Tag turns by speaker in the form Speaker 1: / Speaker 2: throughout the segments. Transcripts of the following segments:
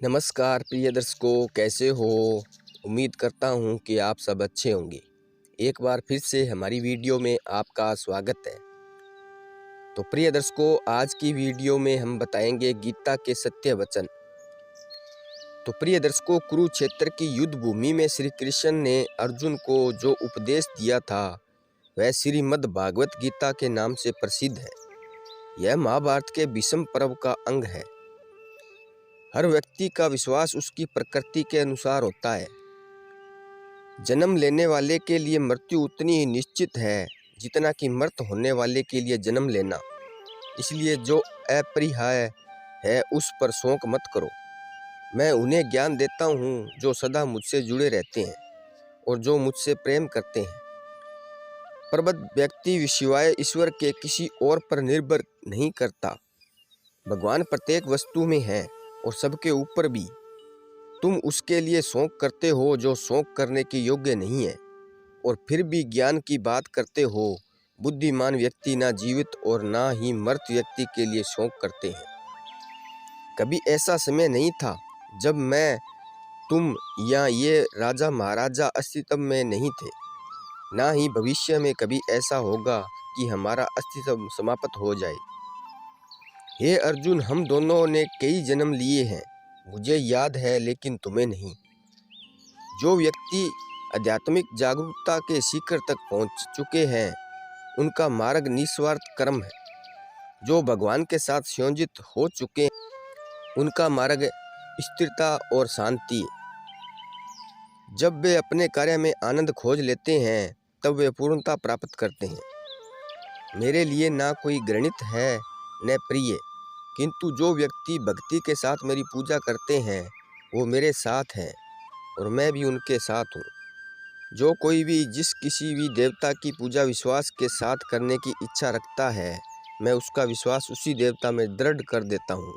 Speaker 1: नमस्कार प्रिय दर्शकों, कैसे हो। उम्मीद करता हूँ कि आप सब अच्छे होंगे। एक बार फिर से हमारी वीडियो में आपका स्वागत है। तो प्रिय दर्शकों, आज की वीडियो में हम बताएंगे गीता के सत्य वचन। तो प्रिय दर्शकों, कुरुक्षेत्र की युद्ध भूमि में श्री कृष्ण ने अर्जुन को जो उपदेश दिया था वह श्रीमद् भागवत गीता के नाम से प्रसिद्ध है। यह महाभारत के भीष्म पर्व का अंग है। हर व्यक्ति का विश्वास उसकी प्रकृति के अनुसार होता है। जन्म लेने वाले के लिए मृत्यु उतनी ही निश्चित है जितना कि मृत होने वाले के लिए जन्म लेना। इसलिए जो अपरिहार्य है उस पर शोक मत करो। मैं उन्हें ज्ञान देता हूँ जो सदा मुझसे जुड़े रहते हैं और जो मुझसे प्रेम करते हैं। प्रबुद्ध व्यक्ति सिवाय ईश्वर के किसी और पर निर्भर नहीं करता। भगवान प्रत्येक वस्तु में है और सबके ऊपर भी। तुम उसके लिए शोक करते हो जो शोक करने के योग्य नहीं है, और फिर भी ज्ञान की बात करते हो। बुद्धिमान व्यक्ति ना जीवित और ना ही मृत व्यक्ति के लिए शोक करते हैं। कभी ऐसा समय नहीं था जब मैं, तुम या ये राजा महाराजा अस्तित्व में नहीं थे। ना ही भविष्य में कभी ऐसा होगा कि हमारा अस्तित्व समाप्त हो जाए। हे अर्जुन, हम दोनों ने कई जन्म लिए हैं। मुझे याद है लेकिन तुम्हें नहीं। जो व्यक्ति आध्यात्मिक जागरूकता के शिखर तक पहुंच चुके हैं उनका मार्ग निस्वार्थ कर्म है। जो भगवान के साथ संयोजित हो चुके हैं उनका मार्ग स्थिरता और शांति है। जब वे अपने कार्य में आनंद खोज लेते हैं तब वे पूर्णता प्राप्त करते हैं। मेरे लिए ना कोई गणित है न प्रिय, किंतु जो व्यक्ति भक्ति के साथ मेरी पूजा करते हैं वो मेरे साथ हैं और मैं भी उनके साथ हूँ। जो कोई भी जिस किसी भी देवता की पूजा विश्वास के साथ करने की इच्छा रखता है, मैं उसका विश्वास उसी देवता में दृढ़ कर देता हूँ।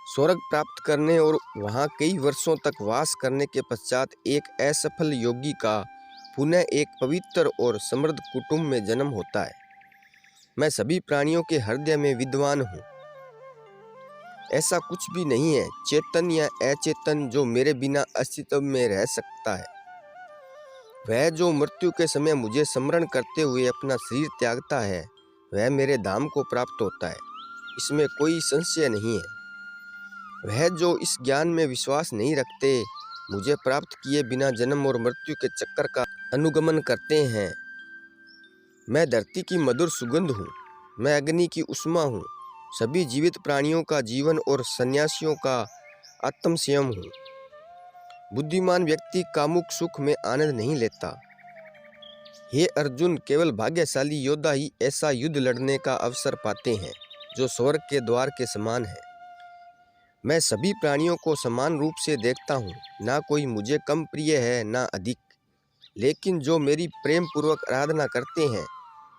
Speaker 1: स्वर्ग प्राप्त करने और वहाँ कई वर्षों तक वास करने के पश्चात एक असफल योगी का पुनः एक पवित्र और समृद्ध कुटुंब में जन्म होता है। मैं सभी प्राणियों के हृदय में विद्वान हूँ। ऐसा कुछ भी नहीं है, चेतन या अचेतन, जो मेरे बिना अस्तित्व में रह सकता है। वह जो मृत्यु के समय मुझे स्मरण करते हुए अपना शरीर त्यागता है वह मेरे धाम को प्राप्त होता है, इसमें कोई संशय नहीं है। वह जो इस ज्ञान में विश्वास नहीं रखते, मुझे प्राप्त किए बिना जन्म और मृत्यु के चक्कर का अनुगमन करते हैं। मैं धरती की मधुर सुगंध हूँ, मैं अग्नि की उष्मा हूँ, सभी जीवित प्राणियों का जीवन और सन्यासियों का आत्म संयम हूँ। बुद्धिमान व्यक्ति कामुक सुख में आनंद नहीं लेता। हे अर्जुन, केवल भाग्यशाली योद्धा ही ऐसा युद्ध लड़ने का अवसर पाते हैं जो स्वर्ग के द्वार के समान है। मैं सभी प्राणियों को समान रूप से देखता हूँ, ना कोई मुझे कम प्रिय है ना अधिक। लेकिन जो मेरी प्रेम पूर्वक आराधना करते हैं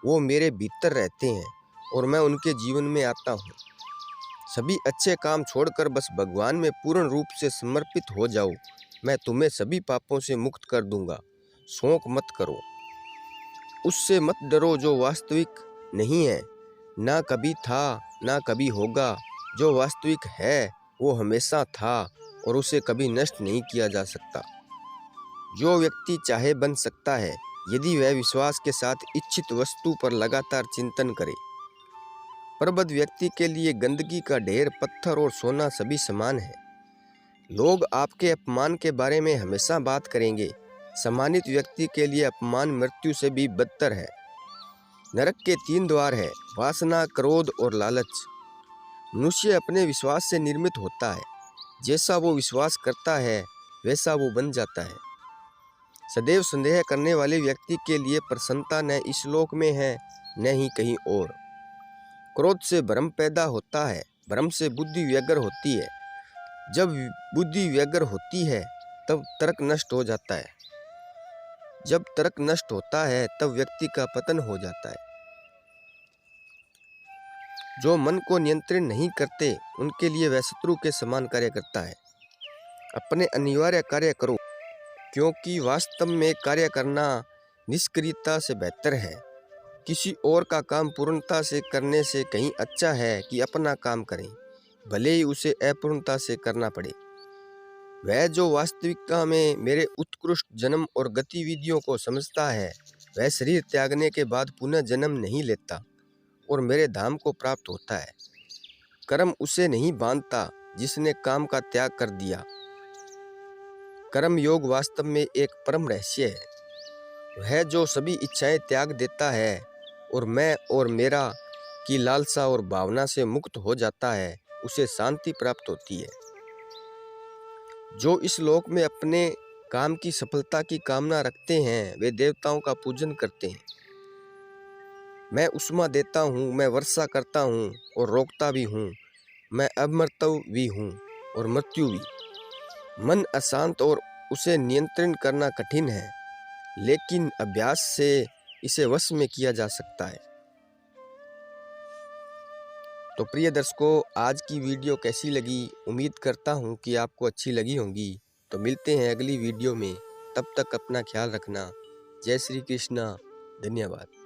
Speaker 1: वो मेरे भीतर रहते हैं और मैं उनके जीवन में आता हूँ। सभी अच्छे काम छोड़कर बस भगवान में पूर्ण रूप से समर्पित हो जाओ। मैं तुम्हें सभी पापों से मुक्त कर दूंगा। शोक मत करो, उससे मत डरो जो वास्तविक नहीं है, ना कभी था ना कभी होगा। जो वास्तविक है वो हमेशा था और उसे कभी नष्ट नहीं किया जा सकता। जो व्यक्ति चाहे बन सकता है यदि वह विश्वास के साथ इच्छित वस्तु पर लगातार चिंतन करे। प्रबुद्ध व्यक्ति के लिए गंदगी का ढेर, पत्थर और सोना सभी समान है। लोग आपके अपमान के बारे में हमेशा बात करेंगे। सम्मानित व्यक्ति के लिए अपमान मृत्यु से भी बदतर है। नरक के 3 द्वार है, वासना, क्रोध और लालच। मनुष्य अपने विश्वास से निर्मित होता है। जैसा वो विश्वास करता है वैसा वो बन जाता है। सदैव संदेह करने वाले व्यक्ति के लिए प्रसन्नता न इस लोक में है न ही कहीं और। क्रोध से भ्रम पैदा होता है, भ्रम से बुद्धि व्यग्र होती है। जब बुद्धि व्यग्र होती है तब तर्क नष्ट हो जाता है। जब तर्क नष्ट होता है तब व्यक्ति का पतन हो जाता है। जो मन को नियंत्रित नहीं करते उनके लिए वह शत्रु के समान कार्य करता है। अपने अनिवार्य कार्य करो, क्योंकि वास्तव में कार्य करना निष्क्रियता से बेहतर है। किसी और का काम पूर्णता से करने से कहीं अच्छा है कि अपना काम करें, भले ही उसे अपूर्णता से करना पड़े। वह जो वास्तविकता में मेरे उत्कृष्ट जन्म और गतिविधियों को समझता है, वह शरीर त्यागने के बाद पुनः जन्म नहीं लेता और मेरे धाम को प्राप्त होता है। कर्म उसे नहीं बांधता जिसने काम का त्याग कर दिया। कर्म योग वास्तव में एक परम रहस्य है। वह जो सभी इच्छाएं त्याग देता है और मैं और मेरा की लालसा और भावना से मुक्त हो जाता है, उसे शांति प्राप्त होती है। जो इस लोक में अपने काम की सफलता की कामना रखते हैं, वे देवताओं का पूजन करते हैं। मैं उष्मा देता हूँ, मैं वर्षा करता हूँ और रोकता भी हूँ। मैं अमृतव भी हूँ और मृत्यु भी। मन अशांत और उसे नियंत्रण करना कठिन है, लेकिन अभ्यास से इसे वश में किया जा सकता है। तो प्रिय दर्शकों, आज की वीडियो कैसी लगी? उम्मीद करता हूँ कि आपको अच्छी लगी होंगी। तो मिलते हैं अगली वीडियो में, तब तक अपना ख्याल रखना। जय श्री कृष्णा। धन्यवाद।